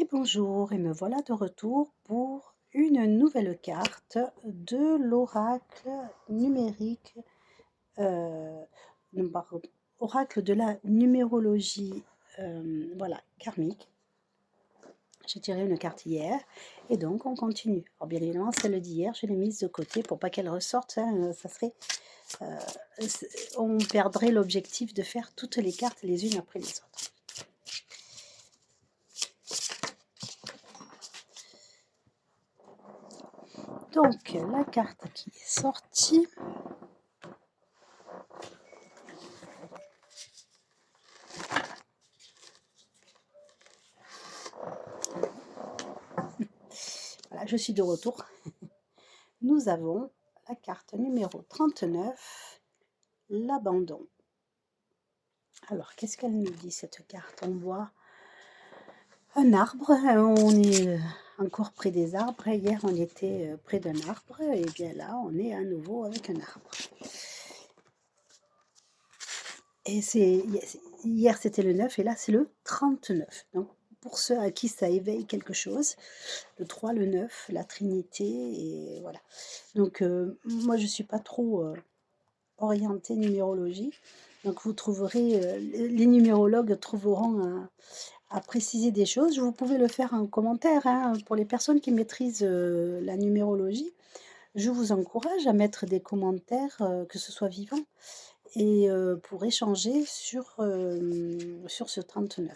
Et bonjour, et me voilà de retour pour une nouvelle carte de l'oracle numérique, non, pardon, oracle de la numérologie, voilà, karmique. J'ai tiré une carte hier et donc on continue. Alors bien évidemment, celle d'hier, je l'ai mise de côté pour pas qu'elle ressorte, hein, ça serait, euh, on perdrait l'objectif de faire toutes les cartes les unes après les autres. Donc la carte qui est sortie. Voilà, je suis de retour. Nous avons la carte numéro 39, l'abandon. Alors, qu'est-ce qu'elle nous dit cette carte? On voit un arbre, on est encore près des arbres. Hier, on était près d'un arbre, et bien là, on est à nouveau avec un arbre. Et hier, c'était le 9, et là, c'est le 39. Donc, pour ceux à qui ça éveille quelque chose, le 3, le 9, la Trinité, et voilà. Donc, moi, je ne suis pas trop orientée numérologie. Donc, vous trouverez, les numérologues trouveront à préciser des choses. Vous pouvez le faire en commentaire, hein, pour les personnes qui maîtrisent la numérologie. Je vous encourage à mettre des commentaires, que ce soit vivant, et pour échanger sur ce 39.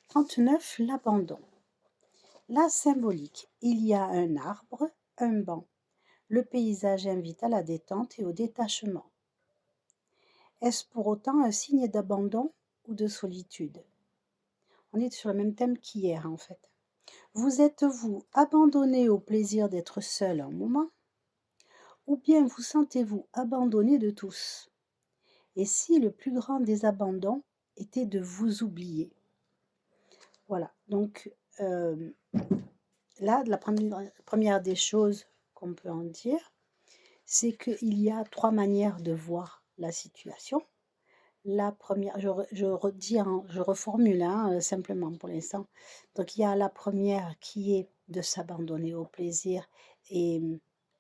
39, l'abandon. La symbolique, il y a un arbre, un banc. Le paysage invite à la détente et au détachement. Est-ce pour autant un signe d'abandon ou de solitude? On est sur le même thème qu'hier, en fait. Vous êtes-vous abandonné au plaisir d'être seul un moment? Ou bien vous sentez-vous abandonné de tous? Et si le plus grand des abandons était de vous oublier? Voilà, donc là, la première des choses qu'on peut en dire, c'est qu'il y a 3 manières de voir la situation. La première, je reformule, hein, simplement pour l'instant. Donc il y a la première qui est de s'abandonner au plaisir et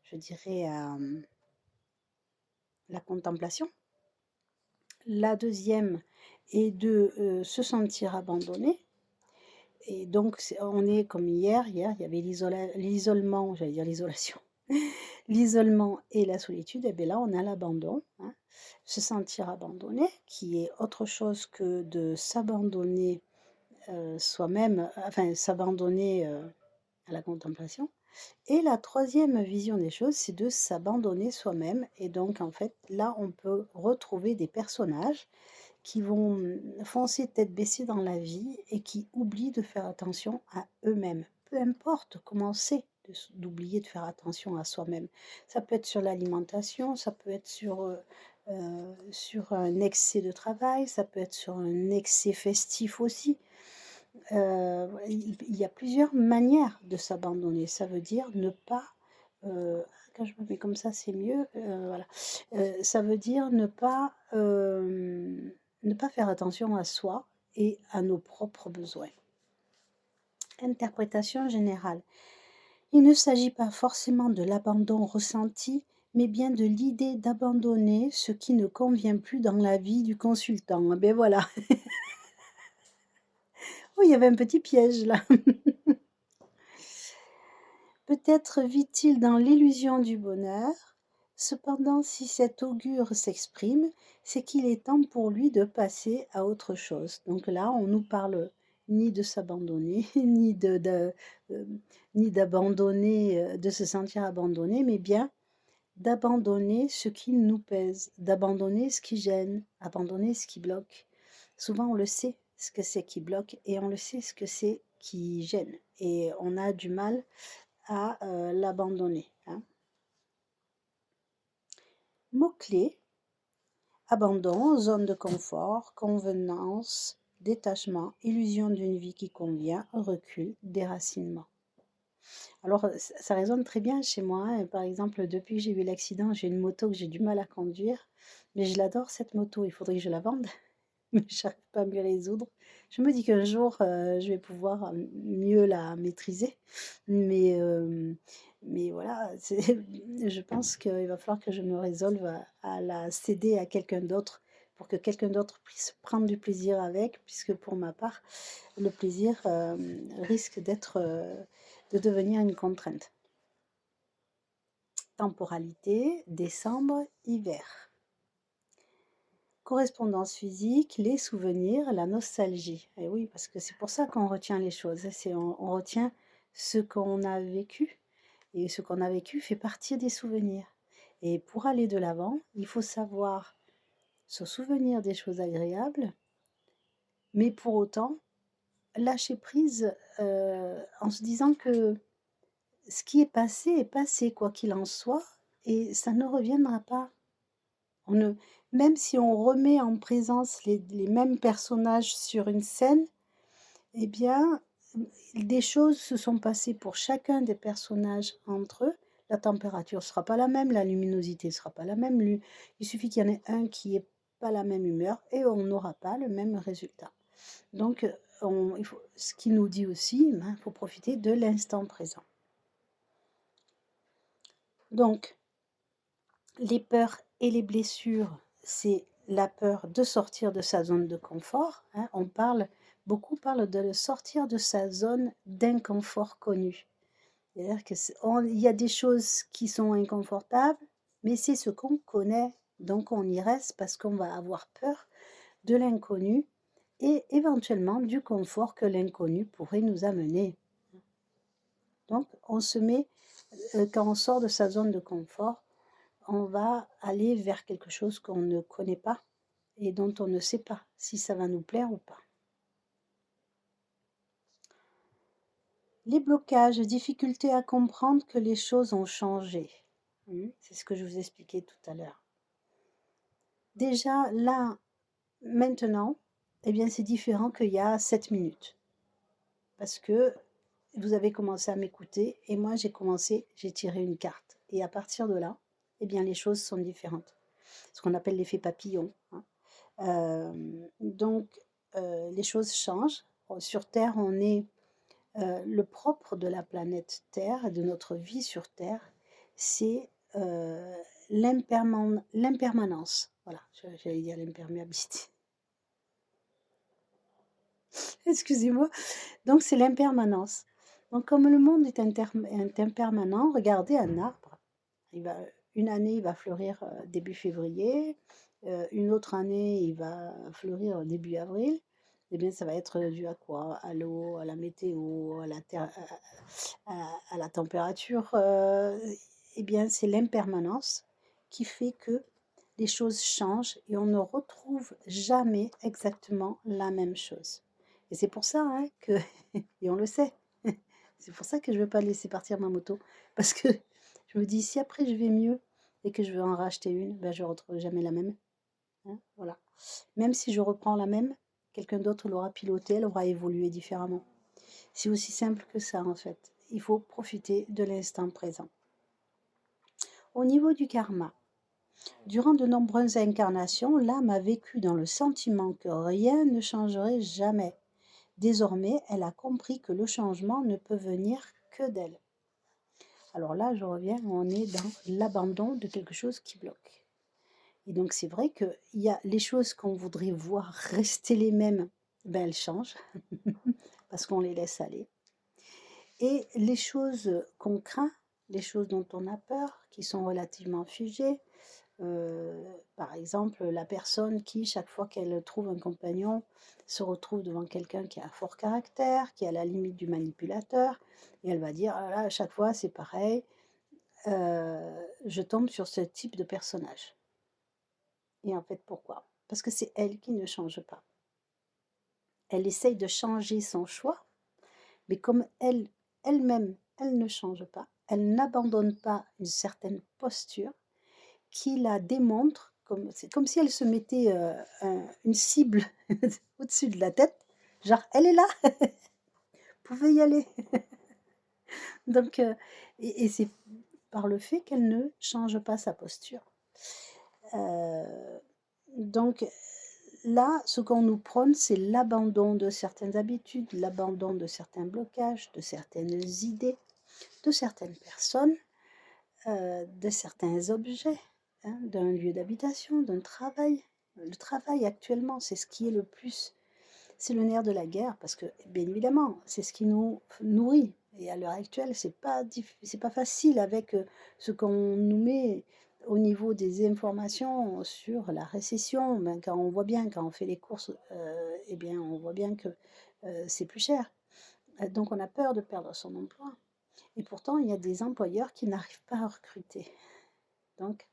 je dirais à la contemplation. La deuxième est de se sentir abandonné. Et donc on est comme hier, il y avait l'isolement, j'allais dire l'isolation, l'isolement et la solitude, et bien là on a l'abandon, hein. Se sentir abandonné, qui est autre chose que de s'abandonner soi-même, enfin s'abandonner à la contemplation. Et la troisième vision des choses, c'est de s'abandonner soi-même. Et donc en fait, là on peut retrouver des personnages qui vont foncer tête baissée dans la vie et qui oublient de faire attention à eux-mêmes. Peu importe comment c'est d'oublier de faire attention à soi-même. Ça peut être sur l'alimentation, ça peut être sur un excès de travail, ça peut être sur un excès festif aussi. Il y a plusieurs manières de s'abandonner. Ça veut dire ne pas... quand je me mets comme ça, c'est mieux. Voilà. Ça veut dire ne pas faire attention à soi et à nos propres besoins. Interprétation générale. Il ne s'agit pas forcément de l'abandon ressenti, mais bien de l'idée d'abandonner ce qui ne convient plus dans la vie du consultant. Ah ben voilà. Oh, il y avait un petit piège là. Peut-être vit-il dans l'illusion du bonheur. Cependant, si cet augure s'exprime, c'est qu'il est temps pour lui de passer à autre chose. Donc là, on nous parle ni de s'abandonner, euh, ni d'abandonner, de se sentir abandonné, mais bien d'abandonner ce qui nous pèse, d'abandonner ce qui gêne, abandonner ce qui bloque. Souvent, on le sait ce que c'est qui bloque et on le sait ce que c'est qui gêne. Et on a du mal à l'abandonner, hein. Mots-clés: abandon, zone de confort, convenance, détachement, illusion d'une vie qui convient, recul, déracinement. Alors, ça résonne très bien chez moi, hein. Par exemple, depuis que j'ai eu l'accident, j'ai une moto que j'ai du mal à conduire, mais je l'adore cette moto, il faudrait que je la vende. mais j'arrive pas à m'y résoudre. Je me dis qu'un jour, je vais pouvoir, mieux la maîtriser, mais mais voilà, c'est je pense qu'il va falloir que je me résolve à la céder à quelqu'un d'autre pour que quelqu'un d'autre puisse prendre du plaisir avec, puisque pour ma part, le plaisir, risque de devenir une contrainte. Temporalité, décembre, hiver. Correspondance physique, les souvenirs, la nostalgie. Et oui, parce que c'est pour ça qu'on retient les choses. On retient ce qu'on a vécu. Et ce qu'on a vécu fait partie des souvenirs. Et pour aller de l'avant, il faut savoir se souvenir des choses agréables, mais pour autant lâcher prise en se disant que ce qui est passé, quoi qu'il en soit, et ça ne reviendra pas. On ne, même si on remet en présence les mêmes personnages sur une scène, eh bien, des choses se sont passées pour chacun des personnages entre eux. La température ne sera pas la même, la luminosité ne sera pas la même. Il suffit qu'il y en ait un qui n'ait pas la même humeur et on n'aura pas le même résultat. Donc, ce qui nous dit aussi, il faut profiter de l'instant présent. Donc, les peurs et les blessures, c'est la peur de sortir de sa zone de confort. Hein. Beaucoup parlent de sortir de sa zone d'inconfort connu. C'est-à-dire qu'il y a des choses qui sont inconfortables, mais c'est ce qu'on connaît. Donc on y reste parce qu'on va avoir peur de l'inconnu et éventuellement du confort que l'inconnu pourrait nous amener. Donc on se met, quand on sort de sa zone de confort, on va aller vers quelque chose qu'on ne connaît pas et dont on ne sait pas si ça va nous plaire ou pas. Les blocages, difficultés à comprendre que les choses ont changé. C'est ce que je vous expliquais tout à l'heure. Déjà, là, maintenant, eh bien, c'est différent qu'il y a 7 minutes. Parce que vous avez commencé à m'écouter et moi, j'ai tiré une carte. Et à partir de là, eh bien, les choses sont différentes. Ce qu'on appelle l'effet papillon. Donc, les choses changent. Sur Terre, on est le propre de la planète Terre, de notre vie sur Terre, c'est l'impermanence. Voilà, j'allais dire l'imperméabilité. Excusez-moi. Donc, c'est l'impermanence. Donc, comme le monde est impermanent, regardez un arbre. Une année, il va fleurir début février. Une autre année, il va fleurir début avril. Eh bien, ça va être dû à quoi? À l'eau, à la météo, à la terre, à la température. Eh bien, c'est l'impermanence qui fait que les choses changent et on ne retrouve jamais exactement la même chose. Et c'est pour ça hein, que, et on le sait, c'est pour ça que je ne veux pas laisser partir ma moto. Parce que je me dis, si après je vais mieux et que je veux en racheter une, ben je ne retrouve jamais la même. Hein, voilà. Même si je reprends la même, quelqu'un d'autre l'aura pilotée, elle aura évolué différemment. C'est aussi simple que ça en fait. Il faut profiter de l'instant présent. Au niveau du karma, durant de nombreuses incarnations, l'âme a vécu dans le sentiment que rien ne changerait jamais. Désormais, elle a compris que le changement ne peut venir que d'elle. Alors là, je reviens, on est dans l'abandon de quelque chose qui bloque. Et donc c'est vrai qu'il y a les choses qu'on voudrait voir rester les mêmes, ben elles changent, parce qu'on les laisse aller. Et les choses qu'on craint, les choses dont on a peur, qui sont relativement figées, par exemple, la personne qui, chaque fois qu'elle trouve un compagnon, se retrouve devant quelqu'un qui a un fort caractère, qui est à la limite du manipulateur, et elle va dire, ah là, à chaque fois c'est pareil, je tombe sur ce type de personnage. Et en fait, pourquoi? Parce que c'est elle qui ne change pas. Elle essaye de changer son choix, mais comme elle-même, elle ne change pas, elle n'abandonne pas une certaine posture qui la démontre, c'est comme si elle se mettait une cible au-dessus de la tête, genre elle est là, vous pouvez y aller. Donc, et c'est par le fait qu'elle ne change pas sa posture. Donc, là, ce qu'on nous prône, c'est l'abandon de certaines habitudes, l'abandon de certains blocages, de certaines idées, de certaines personnes, de certains objets, hein, d'un lieu d'habitation, d'un travail. Le travail actuellement, c'est ce qui est le plus, c'est le nerf de la guerre, parce que bien évidemment, c'est ce qui nous nourrit. Et à l'heure actuelle, c'est pas facile avec ce qu'on nous met au niveau des informations sur la récession. Ben, quand on voit bien, quand on fait les courses, eh bien, on voit bien que c'est plus cher. Donc on a peur de perdre son emploi. Et pourtant, il y a des employeurs qui n'arrivent pas à recruter. Donc,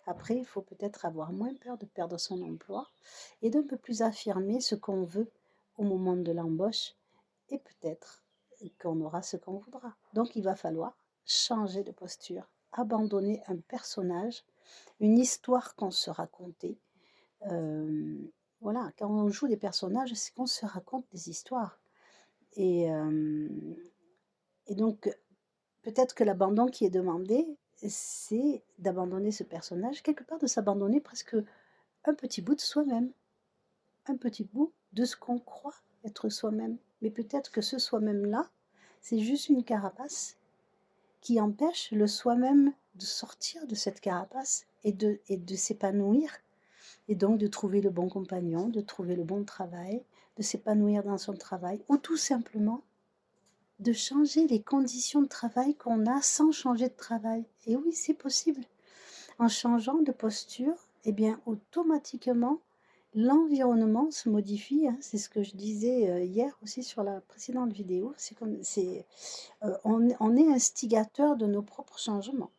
après, il faut peut-être avoir moins peur de perdre son emploi et d'un peu plus affirmer ce qu'on veut au moment de l'embauche et peut-être qu'on aura ce qu'on voudra. Donc, il va falloir changer de posture, abandonner un personnage, une histoire qu'on se racontait. Voilà, quand on joue des personnages, c'est qu'on se raconte des histoires. Et, euh, et donc, peut-être que l'abandon qui est demandé, c'est d'abandonner ce personnage, quelque part de s'abandonner presque un petit bout de soi-même, un petit bout de ce qu'on croit être soi-même. Mais peut-être que ce soi-même-là, c'est juste une carapace qui empêche le soi-même de sortir de cette carapace et de s'épanouir, et donc de trouver le bon compagnon, de trouver le bon travail, de s'épanouir dans son travail, ou tout simplement de changer les conditions de travail qu'on a sans changer de travail. Et oui, c'est possible. En changeant de posture, eh bien, automatiquement, l'environnement se modifie. Hein. C'est ce que je disais hier aussi sur la précédente vidéo. On est instigateur de nos propres changements.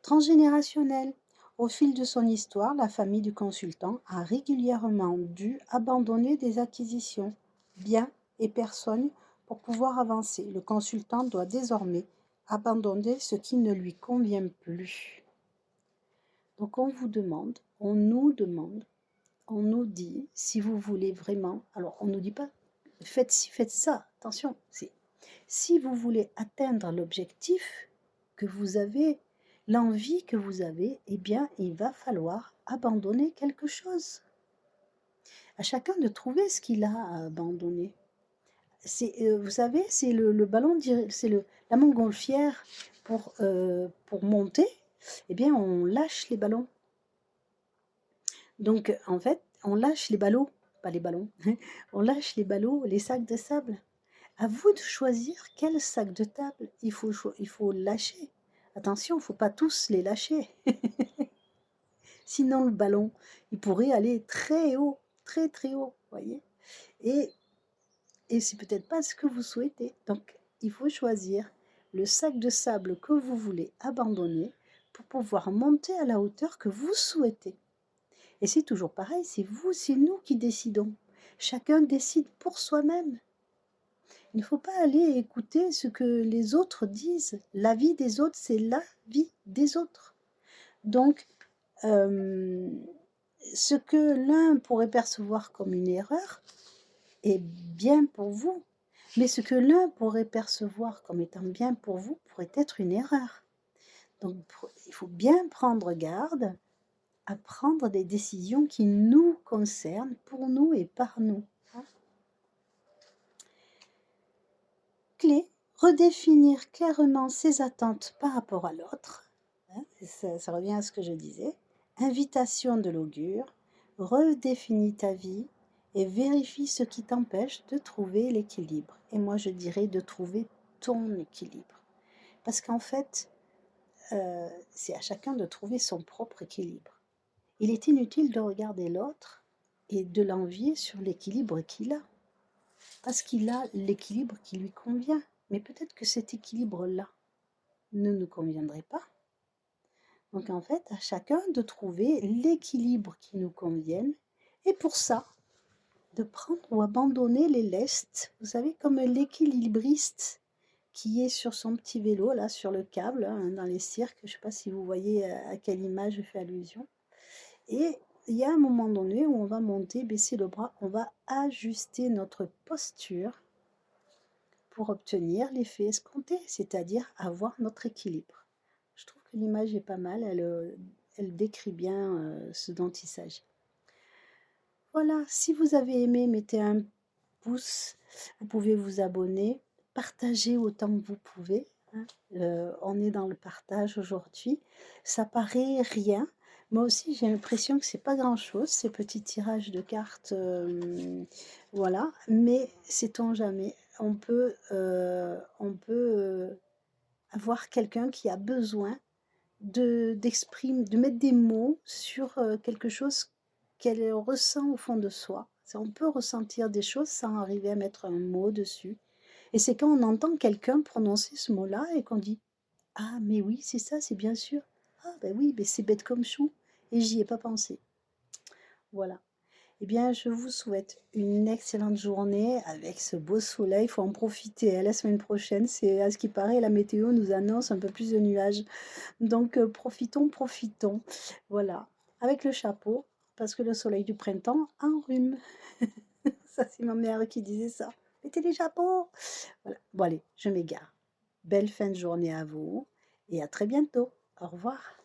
Transgénérationnel. Au fil de son histoire, la famille du consultant a régulièrement dû abandonner des acquisitions, biens et personnes pour pouvoir avancer. Le consultant doit désormais abandonner ce qui ne lui convient plus. Donc on vous demande, on nous dit, si vous voulez vraiment, alors on ne nous dit pas faites ci, faites ça, attention, c'est si vous voulez atteindre l'objectif que vous avez, l'envie que vous avez, eh bien, il va falloir abandonner quelque chose. À chacun de trouver ce qu'il a à abandonner. Vous savez, c'est le ballon, c'est la montgolfière pour monter, eh bien, on lâche les ballons. Donc, en fait, on lâche les ballots, pas les ballons, on lâche les ballots, les sacs de sable. À vous de choisir quel sac de table il faut lâcher. Attention, il ne faut pas tous les lâcher. Sinon, le ballon, il pourrait aller très haut, très très haut, voyez. Et c'est peut-être pas ce que vous souhaitez. Donc, il faut choisir le sac de sable que vous voulez abandonner pour pouvoir monter à la hauteur que vous souhaitez. Et c'est toujours pareil, c'est nous qui décidons. Chacun décide pour soi-même. Il ne faut pas aller écouter ce que les autres disent. La vie des autres, c'est la vie des autres. Donc, ce que l'un pourrait percevoir comme une erreur est bien pour vous. Mais ce que l'un pourrait percevoir comme étant bien pour vous pourrait être une erreur. Donc, il faut bien prendre garde à prendre des décisions qui nous concernent, pour nous et par nous. Clé, redéfinir clairement ses attentes par rapport à l'autre. Ça revient à ce que je disais. Invitation de l'augure, redéfinis ta vie et vérifie ce qui t'empêche de trouver l'équilibre. Et moi, je dirais de trouver ton équilibre. Parce qu'en fait, c'est à chacun de trouver son propre équilibre. Il est inutile de regarder l'autre et de l'envier sur l'équilibre qu'il a. Parce qu'il a l'équilibre qui lui convient. Mais peut-être que cet équilibre-là ne nous conviendrait pas. Donc en fait, à chacun de trouver l'équilibre qui nous convienne. Et pour ça, de prendre ou abandonner les lestes. Vous savez, comme l'équilibriste qui est sur son petit vélo, là, sur le câble, hein, dans les cirques. Je ne sais pas si vous voyez à quelle image je fais allusion. Et il y a un moment donné où on va monter, baisser le bras, on va ajuster notre posture pour obtenir l'effet escompté, c'est-à-dire avoir notre équilibre. Je trouve que l'image est pas mal, elle décrit bien ce dont il s'agit. Voilà, si vous avez aimé, mettez un pouce, vous pouvez vous abonner, partager autant que vous pouvez, hein. On est dans le partage aujourd'hui. Ça paraît rien. Moi aussi, j'ai l'impression que c'est pas grand-chose, ces petits tirages de cartes, voilà. Mais sait-on jamais, on peut avoir quelqu'un qui a besoin de mettre des mots sur quelque chose qu'elle ressent au fond de soi. On peut ressentir des choses sans arriver à mettre un mot dessus. Et c'est quand on entend quelqu'un prononcer ce mot-là et qu'on dit: «Ah mais oui, c'est ça, c'est bien sûr. Ah ben oui, mais c'est bête comme chou et j'y ai pas pensé». Voilà. Eh bien, je vous souhaite une excellente journée avec ce beau soleil. Il faut en profiter, hein. La semaine prochaine, c'est à ce qui paraît, la météo nous annonce un peu plus de nuages. Donc, profitons, profitons. Voilà, avec le chapeau, parce que le soleil du printemps enrhume. Ça, c'est ma mère qui disait ça. Mettez les chapeaux. Voilà. Bon, allez, je m'égare. Belle fin de journée à vous et à très bientôt. Au revoir.